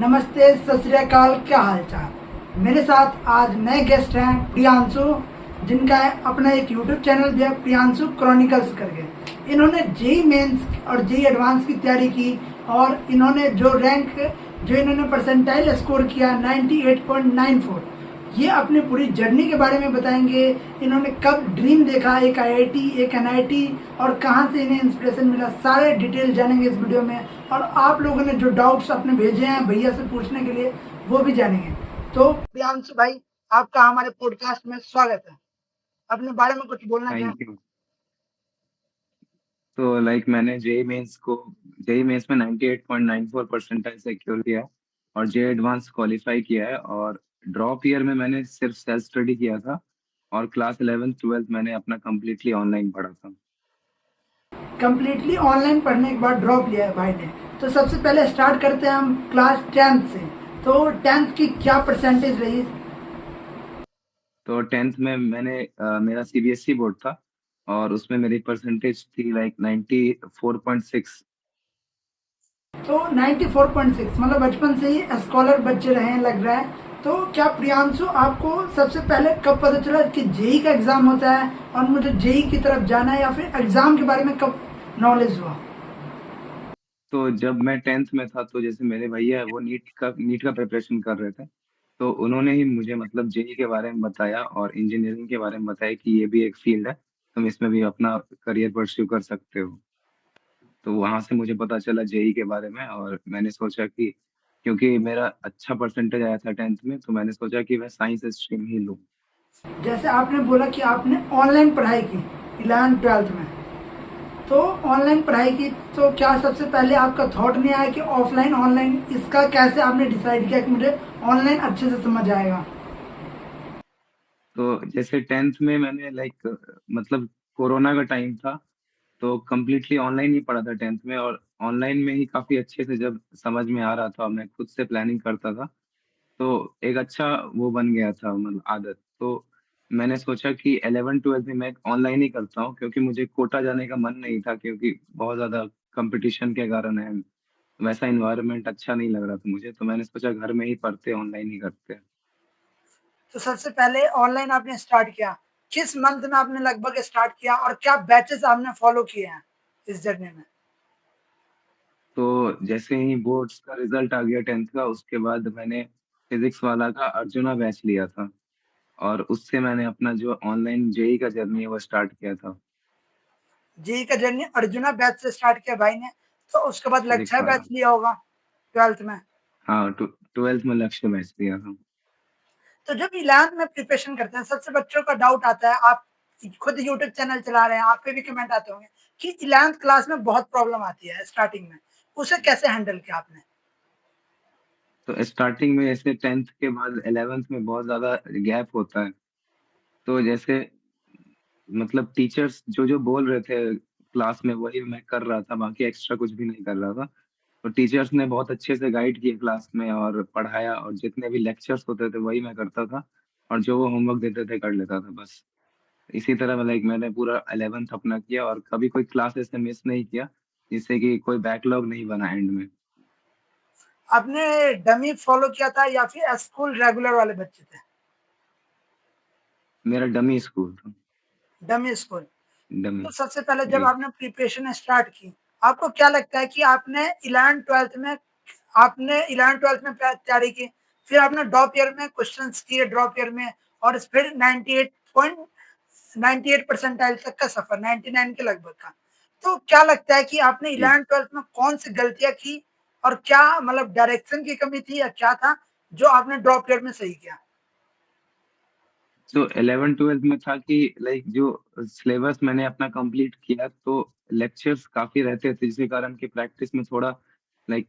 नमस्ते, सत श्री अकाल, क्या हाल चाल। मेरे साथ आज नए गेस्ट हैं प्रियांशु, जिनका अपना एक यूट्यूब चैनल भी है प्रियांशु क्रॉनिकल्स करके। इन्होंने जेई मेंस और जेई एडवांस की तैयारी की और इन्होंने जो इन्होंने परसेंटाइल स्कोर किया 98.94। ये अपनी पूरी जर्नी के बारे में बताएंगे। इन्होंने कब ड्रीम देखा एक आईआईटी एक एनआईटी और कहाँ से इन्हें इंस्पिरेशन मिला, सारे डिटेल जानेंगे इस वीडियो में। और आप लोगों ने जो डाउट्स अपने भेजे हैं भैया से पूछने के लिए वो भी जानेंगे। तो प्रियांशु भाई, आपका हमारे पॉडकास्ट में स्वागत है। अपने बारे में कुछ बोलना चाहें? Thank you. तो मैंने जेई मेंस में 98.94 परसेंटाइल सिक्योर किया है और जे एडवांस क्वालिफाई किया है। और ड्रॉप ईयर में मैंने सिर्फ सेल्फ स्टडी किया था और क्लास 11th 12th मैंने अपना कम्प्लीटली ऑनलाइन पढ़ा था। कंप्लीटली ऑनलाइन पढ़ने के बाद ड्रॉप लिया है भाई ने। तो सबसे पहले स्टार्ट करते हैं हम क्लास 10th से। तो 10th की क्या परसेंटेज रही? तो 10th में मेरा सीबीएसई बोर्ड था और उसमें मेरी परसेंटेज थी 94.6। तो 94.6 मतलब बचपन से ही स्कॉलर बच्चे रहे हैं लग रहा है। तो क्या प्रियांशु, आपको सबसे पहले कब पता चला कि जेई का एग्जाम होता है और मुझे जेई की तरफ जाना है, या फिर एग्जाम के बारे में कब नॉलेज हुआ? तो जब मैं 10th में था तो जैसे मेरे भैया है वो नीट का प्रिपरेशन कर रहे थे, तो उन्होंने ही मुझे जेई के बारे में बताया और इंजीनियरिंग के बारे में बताया कि ये भी एक फील्ड है, तुम इसमें भी अपना करियर परस्यू कर सकते हो। तो वहां से मुझे पता चला जेई के बारे में और मैंने सोचा कि क्योंकि मेरा अच्छा परसेंटेज आया था 10th में, तो मैंने सोचा कि मैं साइंस स्ट्रीम ही लूँ। जैसे आपने बोला कि आपने ऑनलाइन पढ़ाई की 11th 12th में, तो ऑनलाइन पढ़ाई की, तो क्या सबसे पहले आपका थॉट नहीं आया कि ऑफलाइन ऑनलाइन, इसका कैसे आपने डिसाइड किया कि मुझे ऑनलाइन अच्छे से समझ आएगा? तो जैसे 10th में मैंने कोरोना का टाइम था, तो कम्प्लीटली ऑनलाइन ही पढ़ा था 10th में। और ऑनलाइन में ही काफी अच्छे से जब समझ में आ रहा था और मैं खुद से प्लानिंग करता था, तो एक अच्छा वो बन गया था, मतलब आदत। तो मैंने सोचा कि 11 12 में मैं ऑनलाइन ही करता हूँ, क्योंकि मुझे कोटा जाने का मन नहीं था, क्योंकि बहुत ज्यादा कंपटीशन के कारण है, वैसा इन्वायरमेंट अच्छा नहीं लग रहा था मुझे। तो मैंने सोचा घर में ही पढ़ते, ऑनलाइन ही करते। तो सबसे पहले ऑनलाइन आपने स्टार्ट किया, किस मंथ में आपने लगभग स्टार्ट किया और क्या बैचेस आपने फॉलो किए हैं इस जर्नी में? तो जैसे ही बोर्ड्स का रिजल्ट आ गया 10th का, उसके बाद मैंने फिजिक्स वाला का अर्जुना बैच लिया था और उससे मैंने अपना जो ऑनलाइन जेई का जर्नी है वो स्टार्ट किया था। जेई का जर्नी अर्जुना बैच से स्टार्ट किया भाई ने। तो उसके बाद फिजिक्स लक्ष्य वाला। बैच लिया होगा 12th में। हाँ, 12th में लक्ष्य बैच लिया था। तो जब 11th में प्रिपरेशन करते हैं, सबसे बच्चों का डाउट आता है, आप खुद यूट्यूब चैनल चला रहे हैं, आप पे भी कमेंट आते होंगे कि 11th क्लास में बहुत प्रॉब्लम आती है स्टार्टिंग में, उसे कैसे हैंडल किया आपने? तो स्टार्टिंग में जैसे 10th के बाद 11th में बहुत ज्यादा गैप होता है। तो जैसे मतलब टीचर्स जो जो बोल रहे थे क्लास में वही मैं कर रहा था, बाकी एक्स्ट्रा कुछ भी नहीं कर रहा था। तो टीचर्स ने बहुत अच्छे से गाइड किया क्लास में और पढ़ाया, और जितने भी लेक्चर्स होते थे वही मैं करता था, और जो वो होमवर्क देते थे कर लेता था बस। इसी तरह मैंने पूरा 11th अपना किया और कभी कोई क्लास ऐसे मिस नहीं किया जिससे कि कोई बैकलॉग नहीं बना एंड में। आपने डमी फॉलो किया था या फिर स्कूल रेगुलर वाले बच्चे थे? मेरा डमी स्कूल था। Dummy school. डमी। तो सबसे पहले जब जी। आपने प्रिपरेशन स्टार्ट की, आपको क्या लगता है कि आपने 11th 12th में तैयारी की, फिर आपने ड्रॉप ईयर में क्वेश्चंस किए ड्रॉप ईयर में, और फिर 98 परसेंटाइल तक का सफर, 99 के लगभग का। तो क्या लगता है कि आपने जी। 11th 12th में कौन सी गलतियां की, और क्या मतलब डायरेक्शन की कमी थी या क्या था जो आपने ड्रॉप ईयर में सही किया? तो 11 12 में था कि जो सिलेबस मैंने अपना कंप्लीट किया, तो लेक्चर्स काफी रहते थे, जिसके कारण कि प्रैक्टिस में थोड़ा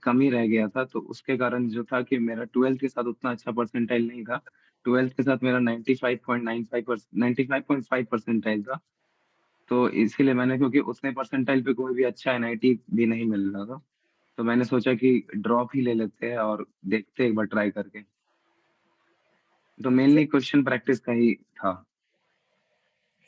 कमी रह गया था। तो उसके कारण जो था कि मेरा 12th के साथ उतना अच्छा परसेंटाइल नहीं था। 12th के साथ मेरा 95.5 परसेंटाइल था। तो इसीलिए मैंने, क्योंकि उतने परसेंटाइल पे कोई भी अच्छा एनआईटी भी नहीं मिल रहा था, तो मैंने सोचा कि ड्रॉप ही ले लेते हैं और देखते हैं एक बार ट्राई करके। तो मेनली क्वेश्चन प्रैक्टिस का ही था।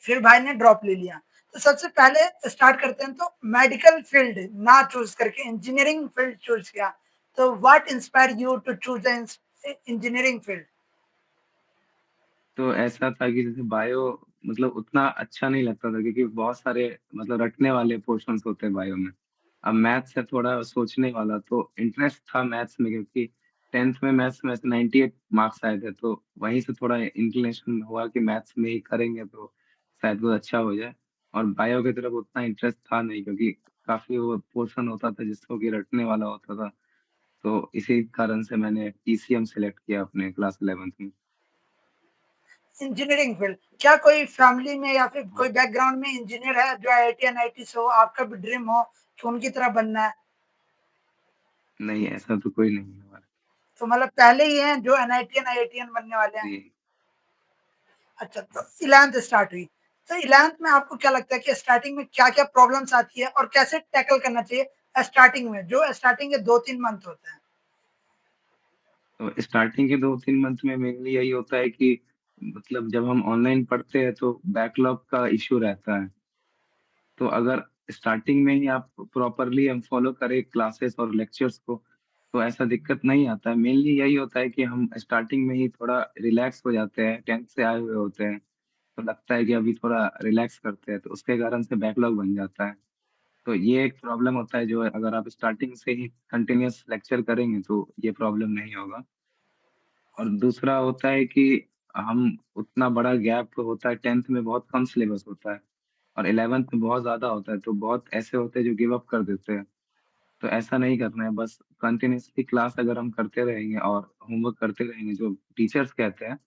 फिर भाई ने ड्रॉप ले लिया। तो सबसे पहले स्टार्ट करते हैं, तो मेडिकल फील्ड ना चूज करके इंजीनियरिंग फील्ड चूज किया, So what inspired you to choose the engineering field? तो ऐसा था कि जैसे बायो मतलब उतना अच्छा नहीं लगता था क्योंकि बहुत सारे मतलब रटने वाले पोर्शंस होते हैं बायो में। अब मैथ्स है थोड़ा सोचने वाला तो इंटरेस्ट था मैथ्स में क्योंकि 10th में मैथ्स में 98 मार्क्स आए थे तो वहीं से थोड़ा इंक्लिनेशन हुआ कि मैथ्स में ही करेंगे तो शायद कुछ अच्छा हो जाए। और बायो की तरफ उतना इंटरेस्ट था नहीं क्योंकि काफ़ी वो पोर्शन होता था जिसको कि रटने वाला होता था। तो इसी कारण से मैंने पीसीएम सेलेक्ट किया अपने क्लास 11th में। इंजीनियरिंग फील्ड, क्या कोई फैमिली में या फिर हाँ। कोई बैकग्राउंड में इंजीनियर है जो आईआईटी एनआईटी से हो, आपका भी ड्रीम हो कि उनकी तरह बनना है? नहीं, ऐसा तो कोई नहीं है हमारा। तो मतलब पहले ही हैं जो एनआईटीएन आईआईटीएन बनने वाले हैं। जी। अच्छा, तो 11th स्टार्ट हुई, तो 11th में आपको क्या लगता है कि स्टार्टिंग में क्या-क्या प्रॉब्लम्स आती है और कैसे टैकल करना चाहिए स्टार्टिंग में, जो स्टार्टिंग के 2-3 मंथ होते हैं? तो स्टार्टिंग के 2-3 मंथ में मेनली यही होता है कि मतलब जब हम ऑनलाइन पढ़ते हैं तो बैकलॉग का इश्यू रहता है। तो अगर स्टार्टिंग में ही आप प्रॉपरली हम फॉलो करें क्लासेस और लेक्चर्स को, तो ऐसा दिक्कत नहीं आता है। मेनली यही होता है कि हम स्टार्टिंग में ही थोड़ा रिलैक्स हो जाते हैं, 10th से आए हुए होते हैं, तो लगता है कि अभी थोड़ा रिलैक्स करते हैं, तो उसके कारण से बैकलॉग बन जाता है। तो ये एक प्रॉब्लम होता है जो अगर आप स्टार्टिंग से ही कंटीन्यूअस लेक्चर करेंगे तो ये प्रॉब्लम नहीं होगा। और दूसरा होता है कि हम उतना बड़ा गैप होता है 10th में बहुत कम सिलेबस होता है और 11th में बहुत ज़्यादा होता है, तो बहुत ऐसे होते हैं जो गिव अप कर देते हैं। तो ऐसा नहीं करना है, बस कंटीन्यूअसली क्लास अगर हम करते रहेंगे और होमवर्क करते रहेंगे जो टीचर्स कहते हैं,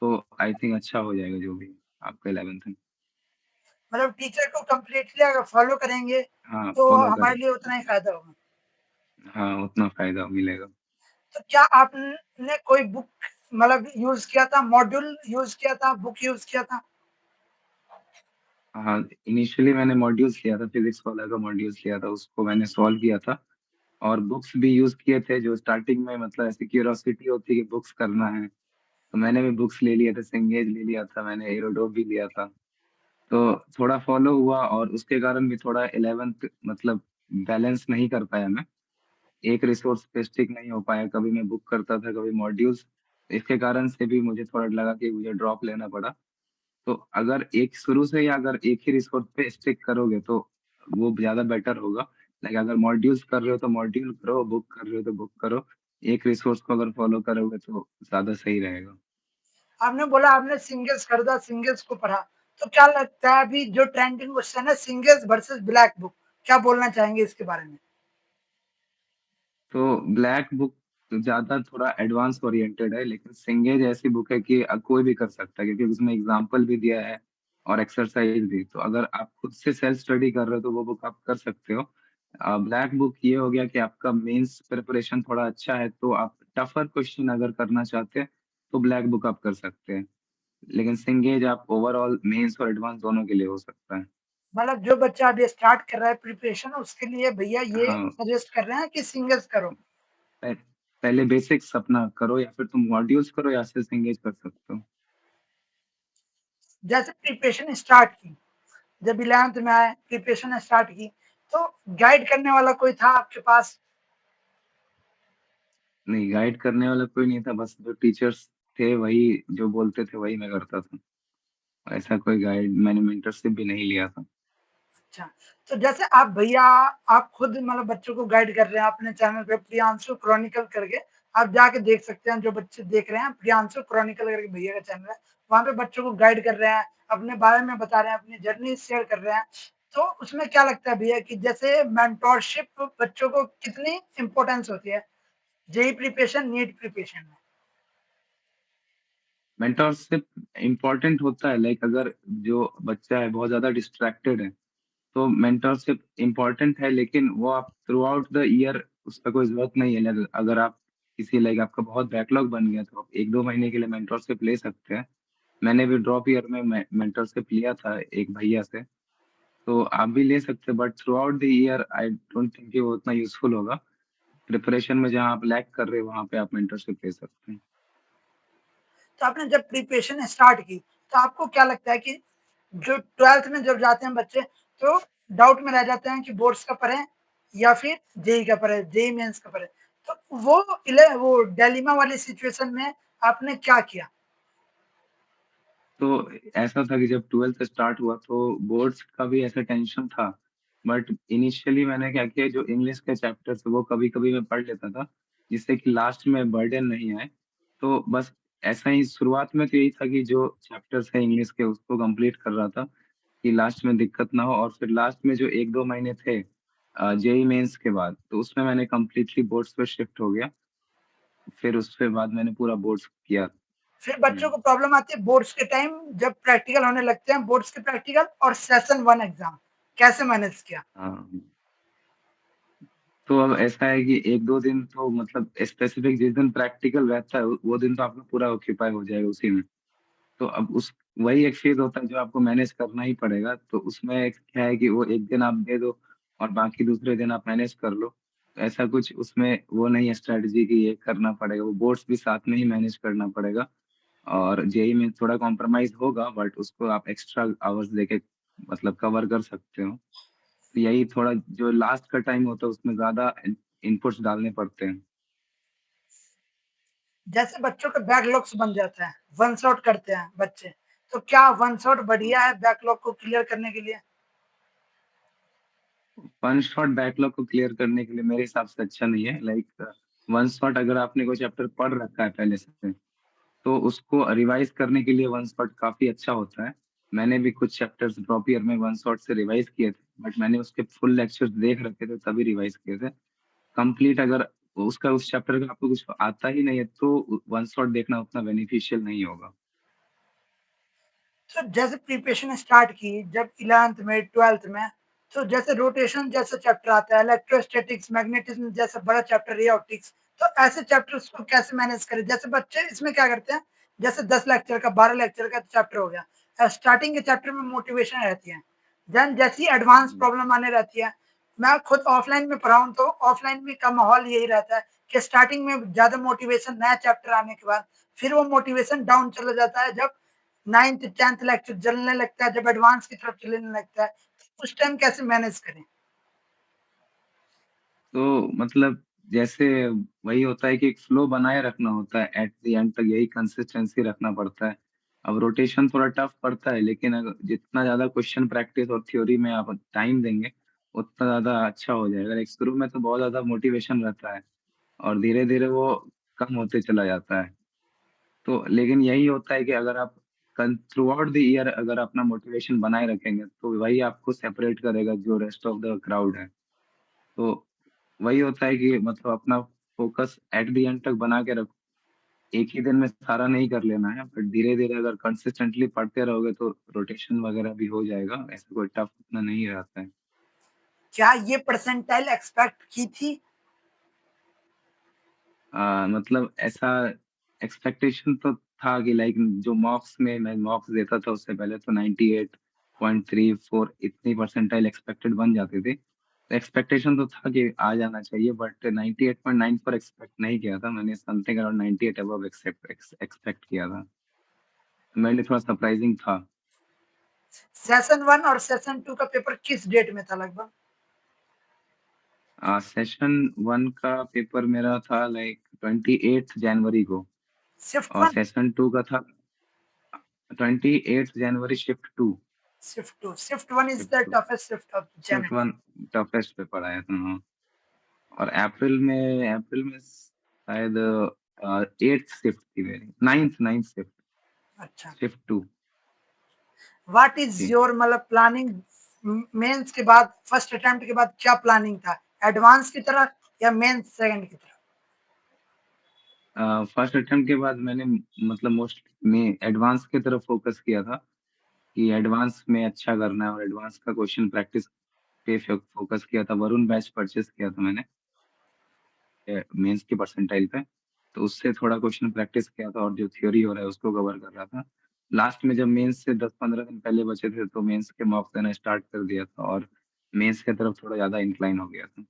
तो आई थिंक अच्छा हो जाएगा जो भी आपका 11th में। मतलब टीचर को कंप्लीटली अगर फॉलो करेंगे, हाँ, तो फॉलो हमारे करें। लिए उतना ही फ़ायदा होगा। हाँ, उतना फ़ायदा मिलेगा। तो क्या आपने कोई बुक मतलब यूज़ किया था, मॉड्यूल यूज़ किया था, बुक यूज़ किया था? हाँ, इनिशियली मैंने मॉड्यूल्स लिया था, फिज़िक्स वाला का मॉड्यूल्स लिया था, उसको मैंने सॉल्व किया था। और बुक्स भी यूज़ किए थे जो स्टार्टिंग में मतलब ऐसी क्यूरियोसिटी होती है कि बुक्स करना है, तो मैंने भी बुक्स ले लिए थे, सिंगेज ले लिया था मैंने, एरोडोप भी लिया था। तो थोड़ा फॉलो हुआ और उसके कारण भी थोड़ा 11th मतलब बैलेंस नहीं कर पाया मैं। एक रिसोर्स पे स्टिक नहीं हो पाया, कभी मैं बुक करता था, कभी मॉड्यूल्स। इसके कारण से भी मुझे थोड़ा लगा कि मुझे ड्रॉप लेना पड़ा। तो अगर एक शुरू से ही अगर एक ही रिसोर्स पे स्टिक करोगे तो वो ज़्यादा बेटर होगा। लाइक अगर मॉड्यूल्स कर रहे हो तो मॉड्यूल करो, बुक कर रहे हो तो बुक करो। एक रिसोर्स को अगर फॉलो करोगे तो ज़्यादा सही रहेगा। आपने बोला आपने सिंगल्स खरीदा, सिंगल्स को पढ़ा, तो क्या लगता है अभी जो ट्रेंडिंग क्वेश्चन है सिंगल्स वर्सेस ब्लैक बुक, क्या बोलना चाहेंगे इसके बारे में? तो ब्लैक बुक ज़्यादा थोड़ा एडवांस ओरिएंटेड है, लेकिन सिंगेज ऐसी बुक है कि कोई भी कर सकता है क्योंकि उसमें एग्ज़ाम्पल भी दिया है और एक्सरसाइज़ भी। तो अगर आप खुद से सेल्फ स्टडी कर रहे हो तो वो बुक आप कर सकते हो। ब्लैक बुक ये हो गया कि आपका मेंस प्रिपरेशन थोड़ा अच्छा है तो आप टफ़र क्वेश्चन अगर करना चाहते हैं, तो ब्लैक बुक आप कर सकते हैं। लेकिन सिंगेज आप ओवरऑल मेंस और एडवांस दोनों के लिए हो सकता है। मतलब जो बच्चा अभी स्टार्ट कर रहा है प्रिपरेशन उसके लिए भैया ये हाँ, सजेस्ट कर रहे हैं कि सिंगल्स करो। पह पहले बेसिक्स अपना करो या फिर तुम मॉड्यूल्स करो या फिर सिंगेज कर सकते हो। जैसे प्रिपरेशन स्टार्ट की, जब 11th में आए, प्रिपरेशन स्टार्ट की, तो गाइड करने वाला कोई था आपके पास? नहीं, गाइड करने वाला कोई नहीं था, बस जो टीचर्स थे वही जो बोलते थे वही मैं करता था। ऐसा कोई गाइड मैंने मेंटरशिप भी नहीं लिया था। अच्छा, तो जैसे आप भैया आप खुद मतलब बच्चों को गाइड कर रहे हैं अपने चैनल पे प्रियांशु क्रॉनिकल करके, आप जाके देख सकते हैं जो बच्चे देख रहे हैं प्रियांशु क्रॉनिकल करके भैया का चैनल है, वहाँ पे बच्चों को गाइड कर रहे हैं, अपने बारे में बता रहे हैं, अपनी जर्नी शेयर कर रहे हैं। तो उसमें क्या लगता है भैया कि जैसे मेंटोरशिप बच्चों को कितनी इम्पोर्टेंस होती है, जेईई प्रिपरेशन, नीट प्रिपरेशन में? मेंटरशिप इम्पोर्टेंट होता है लाइक अगर जो बच्चा है बहुत ज़्यादा डिस्ट्रैक्टेड है, तो मेंटरशिप इम्पोर्टेंट है लेकिन वो आप थ्रू आउट द ईयर उसका कोई ज़रूरत नहीं है। लग अगर आप किसी लाइक आपका बहुत बैकलॉग बन गया तो आप 1-2 महीने के लिए मेंटरशिप ले सकते हैं। मैंने भी ड्रॉप ईयर में मेंटरशिप लिया था एक भैया से। तो आप भी ले सकते हैं but through out the year I don't think कि वो उतना यूज़फुल होगा। प्रिपरेशन में जहाँ आप लैग कर रहे हो वहाँ पे आप मेंटरशिप ले सकते हैं। तो आपने जब प्रिपरेशन स्टार्ट की, तो आपको क्या लगता है कि जो 12th में जब जाते हैं बच्चे, तो डाउट में रह जाते हैं कि बोर्ड्स का पढ़ें या फिर जेईई का पढ़ें, जेईई मेंस का पढ़ें। तो वो डिलेमा वाली सिचुएशन में आपने क्या किया? तो ऐसा था कि जब 12th स्टार्ट हुआ तो बोर्ड्स का भी ऐसा टेंशन था। बट इनिशियली मैंने क्या किया, जो इंग्लिश के चैप्टर्स वो कभी-कभी मैं पढ़ लेता था, जिससे कि लास्ट में बर्डन नहीं आए। तो बस ऐसा ही शुरुआत में तो यही था कि जो चैप्टर्स हैं इंग्लिश के उसको कंप्लीट कर रहा था, कि लास्ट में दिक्कत ना हो। और फिर लास्ट में जो 1-2 महीने थे जेईई मेंस के बाद, तो उसमें मैंने कंप्लीटली बोर्ड्स पे शिफ्ट हो गया। फिर उसके बाद मैंने पूरा बोर्ड्स किया। फिर बच्चों हुँ। को प्रॉब्लम आती है बोर्ड्स के टाइम जब प्रैक्टिकल होने लगते हैं, बोर्ड्स के प्रैक्टिकल और सेशन 1 एग्ज़ाम, कैसे मैनेज किया? हाँ। तो अब ऐसा है कि 1-2 दिन तो मतलब स्पेसिफिक जिस दिन प्रैक्टिकल रहता है, वो दिन तो आपका पूरा ऑक्यूपाई हो जाएगा उसी में। तो अब उस वही एक फ़ेज़ होता है जो आपको मैनेज करना ही पड़ेगा। तो उसमें क्या है कि वो 1 दिन आप दे दो और बाकी दूसरे दिन आप मैनेज कर लो। ऐसा कुछ उसमें वो नहीं है स्ट्रैटेजी कि ये करना पड़ेगा, वो बोर्ड्स भी साथ में ही मैनेज करना पड़ेगा। और जेईई में थोड़ा कॉम्प्रोमाइज़ होगा, बट उसको आप एक्स्ट्रा आवर्स देके मतलब कवर कर सकते हो। तो यही थोड़ा जो लास्ट का टाइम होता है उसमें ज़्यादा इनपुट्स डालने पड़ते हैं। जैसे बच्चों के बैकलॉग्स बन जाते हैं, वन शॉट करते हैं बच्चे, तो क्या वन शॉट हाँ। बढ़िया है बैकलॉग को क्लियर करने के लिए? वन शॉट बैकलॉग को क्लियर करने के लिए मेरे हिसाब से अच्छा नहीं है। लाइक वन शॉट अगर आपने कोई चैप्टर पढ़ रखा है पहले से, तो उसको रिवाइज़ करने के लिए वन शॉट काफ़ी अच्छा होता है। मैंने भी कुछ चैप्टर्स ड्रॉप ईयर में वन शॉट से रिवाइज़ किए थे, बट मैंने उसके फुल लेक्चर्स देख रखे थे तभी रिवाइज़ किए थे। कंप्लीट अगर उसका उस चैप्टर का आपको कुछ आता ही नहीं है, तो वन शॉट देखना उतना बेनिफिशियल नहीं होगा। तो जैसे प्रिपरेशन स्टार्ट की जब 11th में 12th में, तो जैसे रोटेशन जैसा चैप्टर आता है, इलेक्ट्रोस्टैटिक्स मैग्नेटिज्म जैसा बड़ा चैप्टर, रे ऑप्टिक्स, तो ऐसे चैप्टर्स को कैसे मैनेज करें? जैसे बच्चे इसमें क्या करते हैं, जैसे 10 लेक्चर का 12 लेक्चर का चैप्टर हो गया, स्टार्टिंग के चैप्टर में मोटिवेशन रहती है, देन जैसी एडवांस हुँ। प्रॉब्लम आने रहती है। मैं खुद ऑफलाइन में पढ़ा हूँ, तो ऑफलाइन में का माहौल यही रहता है कि स्टार्टिंग में ज्यादा मोटिवेशन, नया चैप्टर आने के बाद फिर वो मोटिवेशन डाउन चला जाता है जब 9th 10th लेक्चर चलने लगता है, जब एडवांस की तरफ चलने लगता है, उस टाइम कैसे मैनेज करें? तो मतलब जैसे वही होता है कि एक फ्लो बनाए रखना होता है, एट द एंड तक यही कंसिस्टेंसी रखना पड़ता है। अब रोटेशन थोड़ा टफ पड़ता है, लेकिन अगर जितना ज़्यादा क्वेश्चन प्रैक्टिस और थ्योरी में आप टाइम देंगे, उतना ज़्यादा अच्छा हो जाएगा। लाइक शुरू में तो बहुत ज़्यादा मोटिवेशन रहता है और धीरे-धीरे वो कम होते चला जाता है। तो लेकिन यही होता है कि अगर आप थ्रू आउट द ईयर अगर अपना मोटिवेशन बनाए रखेंगे, तो वही आपको सेपरेट करेगा जो रेस्ट ऑफ द क्राउड है। तो वही होता है कि मतलब अपना फ़ोकस एट द एंड तक बना के रखो। एक ही दिन में सारा नहीं कर लेना है, बट धीरे-धीरे अगर कंसिस्टेंटली पढ़ते रहोगे तो रोटेशन वगैरह भी हो जाएगा। ऐसा कोई टफ उतना नहीं रहता है। क्या ये परसेंटाइल एक्सपेक्ट की थी? मतलब ऐसा एक्सपेक्टेशन तो था कि लाइक जो मॉक्स में मैं मॉक्स देता था उससे पहले तो 98.34 इतनी परसेंटाइल एक्सपेक्टेड बन जाती थी। तो एक्सपेक्टेशन तो था कि आ जाना चाहिए, बट 98.94 एक्सपेक्ट नहीं किया था। मैंने समथिंग अराउंड 98 अबव एक्सपेक्ट किया था। मेरे लिए थोड़ा सरप्राइजिंग था। सेशन 1 और सेशन 2 का पेपर किस डेट में था लगभग? सेशन 1 का पेपर मेरा था लाइक 28th जनवरी को शिफ्ट और 1, सेशन 2 का था 28th January shift 2। Shift 2, shift 1 is shift the 2 toughest shift of shift genetic. 1 toughest paper आया था, हाँ। और अप्रैल में शायद 8th शिफ्ट थी मेरी, 9th शिफ्ट, अच्छा, shift 2। What is JEE. Your मतलब प्लानिंग मेंस के बाद, फर्स्ट अटेम्प्ट के बाद क्या प्लानिंग था? एडवांस की तरफ या मेंस सेकंड की तरफ? फर्स्ट अटेम्प्ट के बाद मैंने मतलब मोस्ट में एडवांस की तरफ फोकस किया था कि एडवांस में अच्छा करना है और एडवांस का क्वेश्चन प्रैक्टिस पे फोकस किया था। वरुण बैच परचेज़ किया था मैंने मेंस की परसेंटाइल पे। तो उससे थोड़ा क्वेश्चन प्रैक्टिस किया था और जो थ्योरी हो रहा है उसको कवर कर रहा था। लास्ट में जब मेंस से 10-15 दिन पहले बचे थे तो मेंस के मॉक देना स्टार्ट कर दिया था और मेंस की तरफ थोड़ा ज़्यादा इंक्लाइन हो गया था।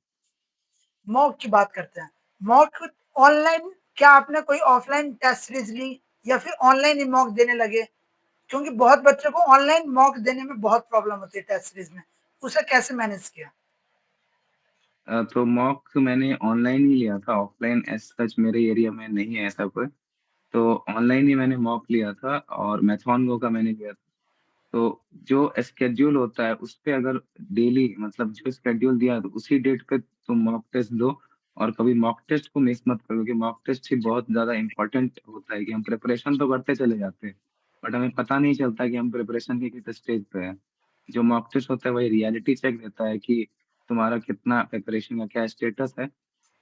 मॉक की बात करते हैं। मॉक ऑनलाइन, क्या आपने कोई ऑफलाइन टेस्ट सीरीज ली या फिर ऑनलाइन ही मॉक देने लगे? क्योंकि बहुत बच्चों को ऑनलाइन मॉक देने में बहुत प्रॉब्लम होती है टेस्ट सीरीज में, उसे कैसे मैनेज किया? तो मॉक मैंने ऑनलाइन ही लिया था, ऑफलाइन एज़ सच मेरे एरिया में नहीं है ऐसा कोई। तो ऑनलाइन ही मैंने मॉक लिया था और मैथॉन गो का मैंने लिया था। तो जो स्केड्यूल होता है उस पे अगर डेली मतलब जो स्केड्यूल दिया है तो उसी डेट पे तुम मॉक टेस्ट दो और कभी मॉक टेस्ट को मिस मत करो क्योंकि मॉक टेस्ट ही बहुत ज़्यादा इम्पोर्टेंट होता है कि हम प्रिपरेशन तो करते चले जाते हैं, बट हमें पता नहीं चलता कि हम प्रिपरेशन के किस स्टेज पे हैं। जो मॉक टेस्ट होता है वही रियलिटी चेक देता है कि तुम्हारा कितना प्रिपरेशन का क्या स्टेटस है।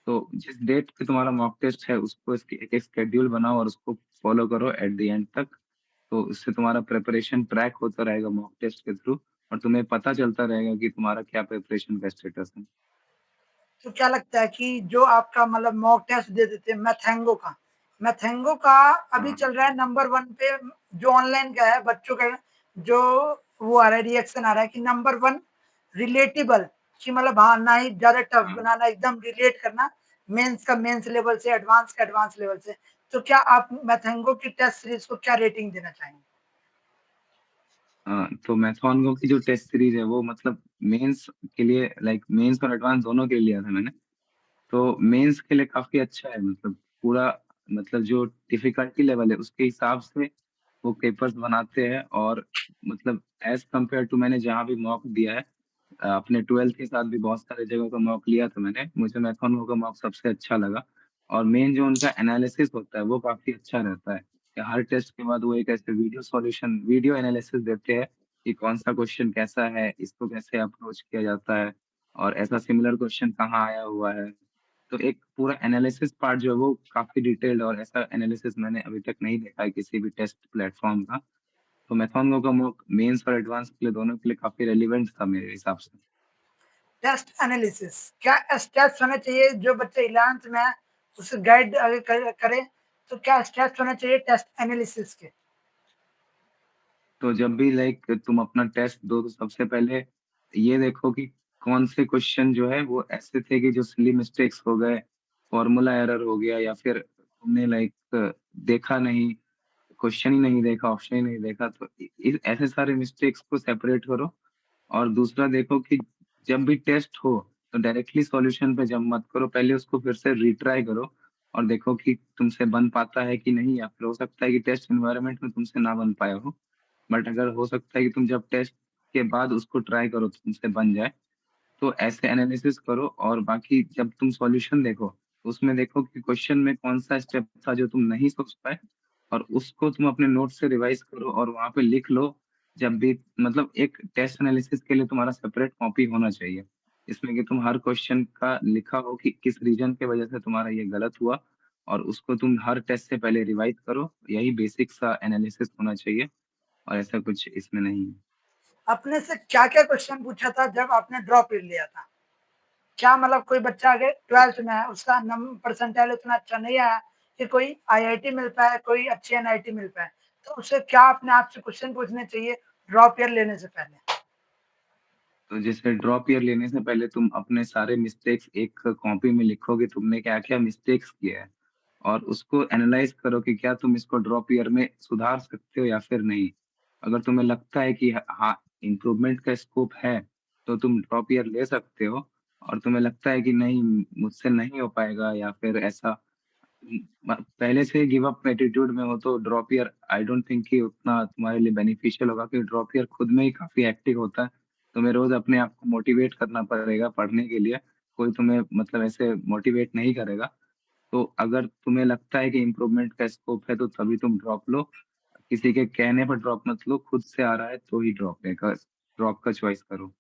तो जिस डेट पे तुम्हारा मॉक टेस्ट है उसको इसकी एक शेड्यूल बनाओ और उसको फॉलो करो एट द एंड तक। तो उससे तुम्हारा प्रिपरेशन ट्रैक होता रहेगा मॉक टेस्ट के थ्रू और तुम्हें पता चलता रहेगा कि तुम्हारा क्या प्रिपरेशन का स्टेटस है। तो क्या लगता है कि जो आपका मतलब मॉक टेस्ट दे देते हैं मैथेंगो का अभी हाँ, चल रहा है नंबर 1 पे, जो ऑनलाइन का है बच्चों का, जो वो आ रहा है रिएक्शन आ रहा है कि नंबर 1 रिलेटेबल, कि मतलब हाँ ना ही ज़्यादा टफ हाँ, बनाना, एकदम रिलेट करना मेंस का मेंस लेवल से, एडवांस का एडवांस लेवल से। तो क्या आप मैथेंगो की टेस्ट सीरीज को क्या रेटिंग देना चाहेंगे? हाँ। तो मैथॉन गो की जो टेस्ट सीरीज है वो मतलब मेंस के लिए लाइक मेंस और एडवांस दोनों के लिए लिया था मैंने। तो मेंस के लिए काफ़ी अच्छा है मतलब पूरा मतलब जो डिफ़िकल्टी लेवल है उसके हिसाब से वो पेपर्स बनाते हैं और मतलब एज़ कम्पेयर टू मैंने जहाँ भी मॉक दिया है अपने 12th के साथ भी बहुत सारी जगहों का मॉक लिया था मैंने। मुझे मैथॉन का मॉक सबसे अच्छा लगा और मेन जो उनका एनालिसिस होता है वो काफ़ी अच्छा रहता है। कि हर टेस्ट के बाद वो एक ऐसे वीडियो एनालिसिस देते हैं कि कौन-सा क्वेश्चन कैसा है, इसको कैसे अप्रोच किया जाता है और ऐसा सिमिलर क्वेश्चन कहाँ आया हुआ है। तो एक पूरा एनालिसिस पार्ट जो है वो काफ़ी डिटेल्ड और ऐसा एनालिसिस मैंने अभी तक नहीं देखा है किसी भी टेस्ट प्लेटफ़ॉर्म का। तो मैथॉन का मॉक मेंस और एडवांस के लिए दोनों के लिए काफ़ी रेलेवेंट था मेरे हिसाब से। टेस्ट एनालिसिस क्या स्टेप्स होने चाहिए जो बच्चे 11th में है उसे गाइड अगर करे, तो क्या स्टेप्स होने चाहिए टेस्ट एनालिसिस के? तो जब भी लाइक तुम अपना टेस्ट दो तो सबसे पहले ये देखो कि कौन से क्वेश्चन जो है वो ऐसे थे कि जो सिली मिस्टेक्स हो गए, फॉर्मूला एरर हो गया या फिर तुमने लाइक देखा नहीं, क्वेश्चन ही नहीं देखा, ऑप्शन ही नहीं देखा तो ऐसे सारे मिस्टेक्स को सेपरेट करो और दूसरा देखो कि जब भी टेस्ट हो तो डायरेक्टली सॉल्यूशन पे जंप मत करो, पहले उसको फिर से रीट्राई करो और देखो कि तुमसे बन पाता है कि नहीं या फिर हो सकता है कि टेस्ट एनवायरनमेंट में तुमसे ना बन पाया हो। बट अगर हो सकता है कि तुम जब टेस्ट के बाद उसको ट्राई करो तो तुमसे बन जाए। तो ऐसे एनालिसिस करो और बाकी जब तुम सॉल्यूशन देखो, उसमें देखो कि क्वेश्चन में कौन-सा स्टेप था जो तुम नहीं सोच पाए और उसको तुम अपने नोट से रिवाइज़ करो और वहाँ पे लिख लो। जब भी मतलब एक टेस्ट एनालिसिस के लिए तुम्हारा सेपरेट कॉपी होना चाहिए। इसमें कि तुम हर क्वेश्चन का लिखा हो कि किस रीज़न की वजह से तुम्हारा ये गलत हुआ और उसको तुम हर टेस्ट से पहले रिवाइज़ करो। यही बेसिक सा एनालिसिस होना चाहिए और ऐसा कुछ इसमें नहीं है। आपने से क्या-क्या क्वेश्चन पूछा था जब आपने ड्रॉप ले लिया था? क्या मतलब कोई बच्चा अगर 12th में है, उसका नम परसेंटाइल उतना अच्छा नहीं आया कि कोई आईआईटी मिल पाए, कोई अच्छी एनआईटी मिल पाए, तो उसे क्या अपने आप से क्वेश्चन पूछने चाहिए ड्रॉप ईयर लेने से पहले? तो जैसे ड्रॉप ईयर लेने से पहले तुम अपने सारे मिस्टेक्स एक कॉपी में लिखो कि तुमने क्या-क्या मिस्टेक्स किए हैं और उसको एनालाइज़ करो कि क्या तुम इसको ड्रॉप ईयर में सुधार सकते हो या फिर नहीं। अगर तुम्हें लगता है कि हाँ, इम्प्रूवमेंट का स्कोप है, तो तुम ड्रॉप ईयर ले सकते हो और तुम्हें लगता है कि नहीं मुझसे नहीं हो पाएगा या फिर ऐसा पहले से गिव अप एटीट्यूड में हो तो drop year I don't think कि उतना तुम्हारे लिए बेनिफिशियल होगा क्योंकि ड्रॉप ईयर खुद में ही काफ़ी हेक्टिक होता है। तुम्हें रोज़ अपने आप को मोटिवेट करना पड़ेगा पढ़ने के लिए। कोई तुम्हें मतलब ऐसे मोटिवेट नहीं करेगा। तो अगर तुम्हें लगता है कि इम्प्रूवमेंट का स्कोप है तो तभी तुम ड्रॉप लो। किसी के कहने पर ड्रॉप मत लो, खुद से आ रहा है तो ही ड्रॉप का चॉइस करो।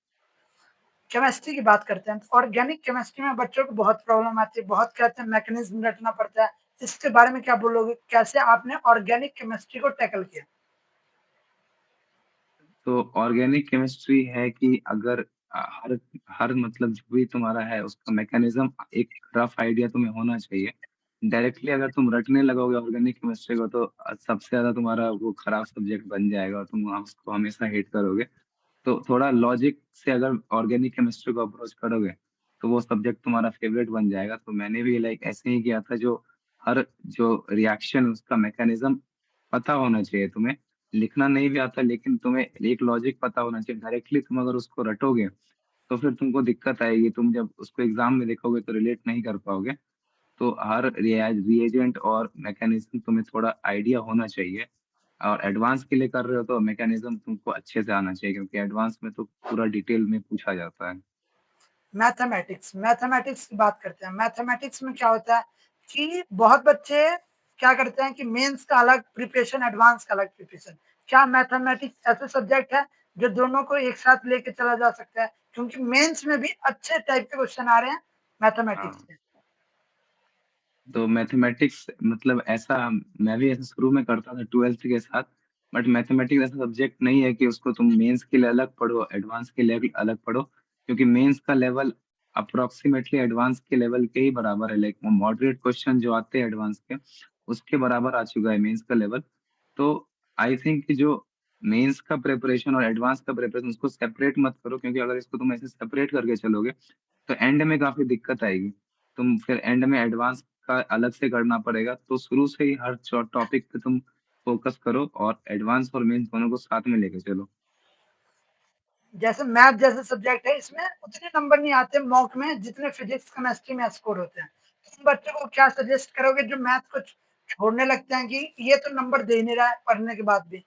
केमिस्ट्री की बात करते हैं, तो ऑर्गेनिक केमिस्ट्री में बच्चों को बहुत प्रॉब्लम आती है, बहुत कहते हैं मैकेनिज्म रटना पड़ता है। इसके बारे में क्या बोलोगे? कैसे आपने ऑर्गेनिक केमिस्ट्री को टैकल किया? तो ऑर्गेनिक केमिस्ट्री है कि अगर हर हर मतलब जो भी तुम्हारा है उसका मैकेनिज्म एक रफ आइडिया तुम्हें होना चाहिए। डायरेक्टली अगर तुम रटने लगोगे ऑर्गेनिक केमिस्ट्री को तो सबसे ज़्यादा तुम्हारा वो खराब सब्जेक्ट बन जाएगा और तुम उसको हमेशा हेट करोगे। तो थोड़ा लॉजिक से अगर ऑर्गेनिक केमिस्ट्री को अप्रोच करोगे, तो वो सब्जेक्ट तुम्हारा फेवरेट बन जाएगा। तो मैंने भी लाइक ऐसे ही किया था हर जो रिएक्शन उसका मैकेनिज़्म पता होना चाहिए तुम्हें। लिखना नहीं भी आता लेकिन तुम्हें एक लॉजिक पता होना चाहिए। डायरेक्टली तुम अगर उसको रटोगे, तो फिर तुमको दिक्कत आएगी, तुम जब उसको एग्ज़ाम में देखोगे तो रिलेट नहीं कर पाओगे। तो हर रिएजेंट और मैकेनिज़्म तुम्हें थोड़ा आइडिया होना चाहिए, और एडवांस के लिए कर रहे हो तो मैकेनिज़्म तुमको अच्छे से आना चाहिए, क्योंकि एडवांस में तो पूरा डिटेल में पूछा जाता है। मैथमेटिक्स की बात करते हैं। मैथमेटिक्स में क्या होता है कि बहुत बच्चे क्या करते हैं कि मेंस का अलग प्रिपरेशन, एडवांस का अलग प्रिपरेशन। क्या मैथमेटिक्स ऐसे सब्जेक्ट है जो दोनों को एक साथ लेके चला जा सकता है? क्योंकि मेंस में भी अच्छे टाइप के क्वेश्चन आ रहे हैं मैथमेटिक्स हाँ। से। तो मैथमेटिक्स मतलब ऐसा, मैं भी ऐसा शुरू में करता था 12th के साथ, बट मैथमेटिक्स ऐसा सब्जेक्ट नहीं है कि उसको तुम मेंस के लिए अलग पढ़ो, एडवांस के लिए अलग पढ़ो, क्योंकि मेंस का लेवल अप्रोक्सीमेटली एडवांस के लेवल के ही बराबर है। लाइक मॉडरेट क्वेश्चन जो आते हैं एडवांस के, उसके बराबर आ चुका है मेंस का लेवल। तो आई थिंक कि जो मेंस का प्रिपरेशन और एडवांस का प्रिपरेशन, उसको सेपरेट मत करो, क्योंकि अगर इसको तुम ऐसे सेपरेट करके चलोगे तो एंड में काफ़ी दिक्कत आएगी। तुम फिर एंड में एडवांस का अलग से करना पड़ेगा, तो शुरू से ही हर टॉपिक पे तुम फ़ोकस करो और एडवांस और मेंस दोनों को साथ में लेके चलो। जैसे मैथ जैसे सब्जेक्ट है, इसमें उतने नंबर नहीं आते मॉक में जितने फिजिक्स, केमिस्ट्री में स्कोर होते हैं। तुम बच्चों को क्या सजेस्ट करोगे जो मैथ को छोड़ने लगते हैं कि ये तो नंबर दे ही नहीं रहा है पढ़ने के बाद भी?